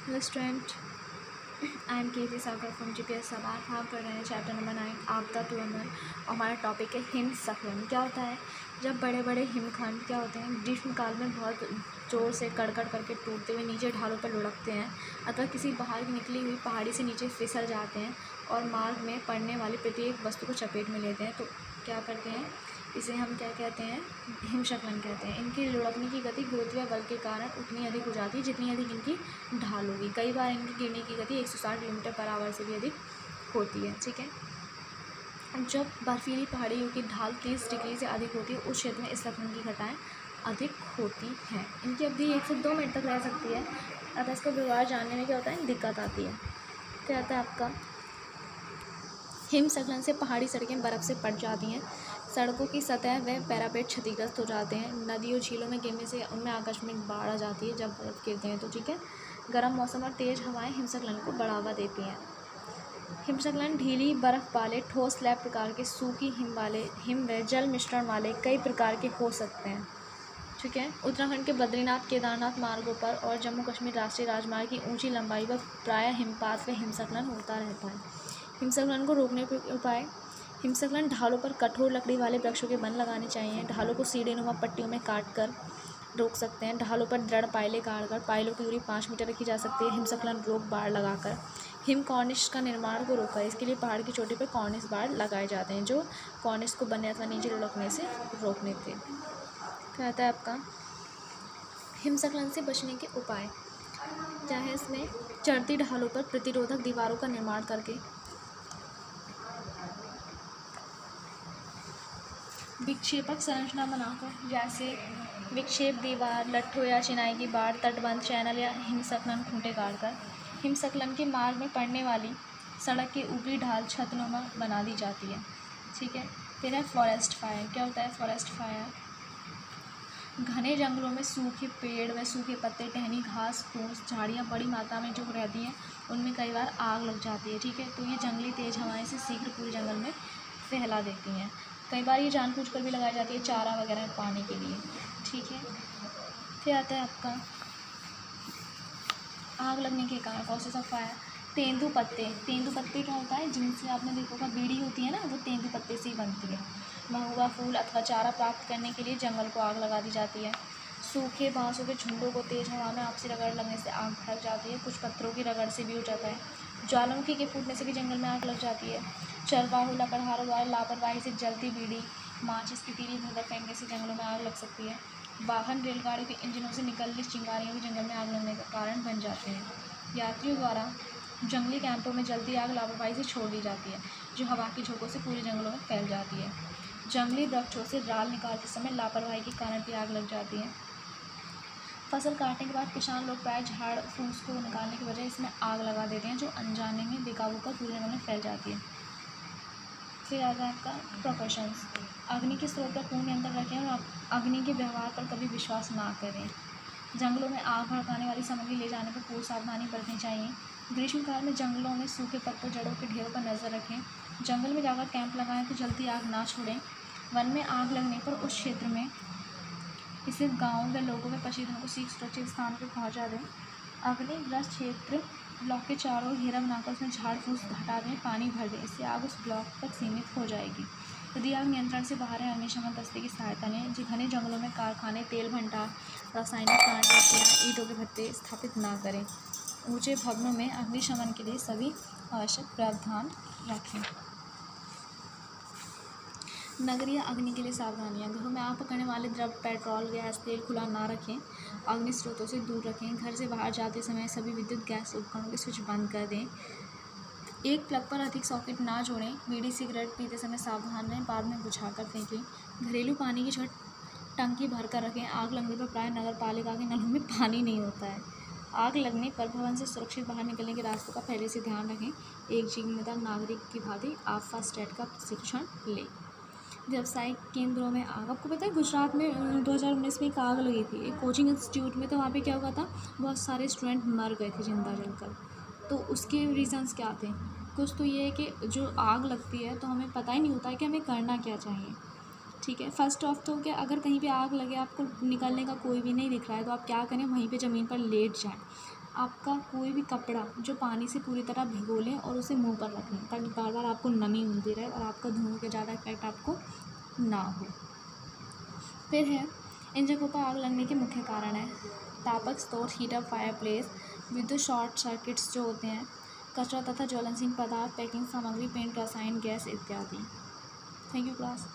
Hello student, I am के सागर from GPS सवार। हम पढ़ रहे हैं चैप्टर नंबर 9 आपदा तुलना। और हमारा टॉपिक है हिमस्खलन। क्या होता है? जब बड़े बड़े हिमखंड क्या होते हैं, ग्रीष्मकाल में बहुत ज़ोर से कड़कड़ करके टूटते हुए नीचे ढालों पर लुढ़कते हैं अथवा किसी बाहर की निकली हुई पहाड़ी से नीचे फिसल जाते हैं और मार्ग में पड़ने वाली प्रत्येक वस्तु को चपेट में लेते हैं। तो क्या करते हैं, इसे हम क्या कहते हैं? हिमस्खलन कहते हैं। इनकी लुढ़कने की गति गुरुत्वीय बल के कारण उतनी अधिक हो जाती है जितनी अधिक इनकी ढाल होगी। कई बार इनकी गिरने की गति 160 किलोमीटर पर आवर से भी अधिक होती है। ठीक है, जब बर्फीली पहाड़ियों की ढाल 30 डिग्री से अधिक होती है उस क्षेत्र में स्खलन की घटनाएं अधिक होती हैं। इनकी अवधि 1 से 2 मिनट तक रह सकती है। अतः इसका व्यवहार जानने में क्या होता है, दिक्कत आती है। क्या आता है आपका? हिमस्खलन से पहाड़ी सड़कें बर्फ़ से पट जाती हैं, सड़कों की सतह व पैरापेट क्षतिग्रस्त हो जाते हैं। नदियों झीलों में गिरने से उनमें आकस्मिक बाढ़ आ जाती है जब बर्फ़ गिरते हैं तो। ठीक है, गर्म मौसम और तेज़ हवाएं हिमस्खलन को बढ़ावा देती हैं। हिमस्खलन ढीली बर्फ़ वाले ठोस स्लैब प्रकार के सूखी हिम व जल मिश्रण वाले कई प्रकार के हो सकते हैं। ठीक है, उत्तराखंड के बद्रीनाथ केदारनाथ मार्गों पर और जम्मू कश्मीर राष्ट्रीय राजमार्ग की ऊंची लंबाई पर प्रायः हिमपात व हिमस्खलन होता रहता है। हिमस्खलन को रोकने के उपाय: हिमस्खलन ढालों पर कठोर लकड़ी वाले वृक्षों के वन लगाने चाहिए। ढालों को सीढ़ीनुमा पट्टियों में काट कर रोक सकते हैं। ढालों पर दृढ़ पायलें गाड़कर पायलों की दूरी 5 मीटर रखी जा सकती है। हिमस्खलन रोक बाड़ लगाकर हिम कॉर्निश का निर्माण को रोका। इसके लिए पहाड़ की चोटी पर कॉर्निश बाड़ लगाए जाते हैं जो कॉर्निश को बनने अथवा नीचे लुढ़कने से रोकने थे। क्या आता है आपका? हिमस्खलन से बचने के उपाय क्या है इसमें? चढ़ती ढालों पर प्रतिरोधक दीवारों का निर्माण करके विक्षेपक संरचना बनाकर, जैसे विक्षेप दीवार, लट्ठों या चिनाई की बाड़, तटबंध चैनल या हिमस्खलन खूंटे गाड़कर हिमस्खलन के मार्ग में पड़ने वाली सड़क की ऊपरी ढाल छतनुमा बना दी जाती है। ठीक है, फिर है फॉरेस्ट फायर। क्या होता है फॉरेस्ट फायर? घने जंगलों में सूखे पेड़ व सूखे पत्ते, टहनी, घास फूस, झाड़ियाँ बड़ी मात्रा में जो रहती हैं उनमें कई बार आग लग जाती है। ठीक है, तो ये जंगली तेज हवाएं से शीघ्र पूरे जंगल में फैला देती हैं। कई बार ये जानबूझकर भी लगाई जाती है चारा वगैरह पाने के लिए। ठीक है, फिर आता है आपका आग लगने के कारण, कॉजेस ऑफ फायर। तेंदू पत्ते क्या होता है? जिनसे आपने देखा होगा बीड़ी होती है ना, वो तेंदू पत्ते से ही बनती है। महुआ फूल अथवा चारा प्राप्त करने के लिए जंगल को आग लगा दी जाती है। सूखे बांसों के झुंडों को तेज हवा में आपसी रगड़ लगने से आग भड़क जाती है। कुछ पत्थरों की रगड़ से भी हो जाता है। ज्वालामुखी के फूटने से भी जंगल में आग लग जाती है। चरवाहों लकड़हारों द्वारा लापरवाही से जलती बीड़ी, माचिस की तीली भरकर फेंकने से जंगलों में आग लग सकती है। वाहन रेलगाड़ी के इंजनों से निकलती चिंगारियाँ भी जंगल में आग लगने का कारण बन जाते हैं। यात्रियों द्वारा जंगली कैंपों में जलती आग लापरवाही से छोड़ दी जाती है जो हवा के झोंकों से पूरे जंगलों में फैल जाती है। जंगली वृक्षों से राल निकालते समय लापरवाही के कारण भी आग लग जाती है। फसल काटने के बाद किसान लोग प्राय झाड़ फूस को निकालने की बजाय इसमें आग लगा देते हैं जो अनजाने में बेकाबू कर पूरे जंगल में फैल जाती है। फिर आता है आपका प्रिकॉशंस। अग्नि के स्रोत पर पूर्ण नियंत्रण रखें और अग्नि के व्यवहार पर कभी विश्वास ना करें। जंगलों में आग भड़काने वाली सामग्री ले जाने पर पूरी सावधानी बरतनी चाहिए। ग्रीष्मकाल में जंगलों में सूखे पत्तों, जड़ों के ढेरों पर नज़र रखें। जंगल में जाकर कैंप लगाएं तो जल्दी आग ना छोड़ें। वन में आग लगने पर उस क्षेत्र में इसे गाँव व लोगों व पशुधन को सुरक्षित स्थान पर पहुँचा दें। अग्निग्रस्त क्षेत्र ब्लॉक के चारों ओर घेरा बनाकर उसमें झाड़ फूस हटा दें, पानी भर दें। इससे आग उस ब्लॉक तक सीमित हो जाएगी। यदि आग नियंत्रण से बाहर है, अग्निशमन दस्ते की सहायता लें। घने जंगलों में कारखाने, तेल भंडार, रासायनिक प्लांट या ईंटों के भट्टे स्थापित ना करें। ऊंचे भवनों में अग्निशमन के लिए सभी आवश्यक प्रावधान रखें। नगरीय अग्नि के लिए सावधानियाँ। घरों में आग पकड़ने वाले द्रव्य, पेट्रोल, गैस, तेल खुला ना रखें। अग्नि स्रोतों से दूर रखें। घर से बाहर जाते समय सभी विद्युत गैस उपकरणों के स्विच बंद कर दें। एक प्लग पर अधिक सॉकेट ना जोड़ें। बीड़ी सिगरेट पीते समय सावधान रहें, बाद में बुझाकर फेंकें। घरेलू पानी की छोटी टंकी भर कर रखें। आग लगने पर प्राय नगर पालिका के नलों में पानी नहीं होता है। आग लगने पर भवन से सुरक्षित बाहर निकलने के रास्तों का पहले से ध्यान रखें। एक जिम्मेदार नागरिक की भांति आप फर्स्ट एड का प्रशिक्षण लें। व्यावसायिक केंद्रों में आग, आपको पता है गुजरात में 2019 में एक आग लगी थी एक कोचिंग इंस्टीट्यूट में। तो वहाँ पे क्या हुआ था, बहुत सारे स्टूडेंट मर गए थे जिंदा जलकर। तो उसके रीज़न्स क्या थे? कुछ तो ये है कि जो आग लगती है तो हमें पता ही नहीं होता है कि हमें करना क्या चाहिए। ठीक है, फर्स्ट ऑफ तो क्या, अगर कहीं पे आग लगे आपको निकलने का कोई भी नहीं दिख रहा है तो आप क्या करें, वहीं पे ज़मीन पर लेट जाएं। आपका कोई भी कपड़ा जो पानी से पूरी तरह भिगो लें और उसे मुंह पर रख लें, ताकि बार बार आपको नमी मिलती रहे और आपका धुएँ का ज़्यादा इफेक्ट आपको ना हो। फिर है, इन जगहों पर आग लगने के मुख्य कारण है तापक स्रोत, हीटर, फायर प्लेस, विद्युत शॉर्ट सर्किट्स जो होते हैं, कचरा तथा ज्वलनशील पदार्थ, पैकिंग सामग्री, पेंट, रसायन, गैस इत्यादि। Thank you class.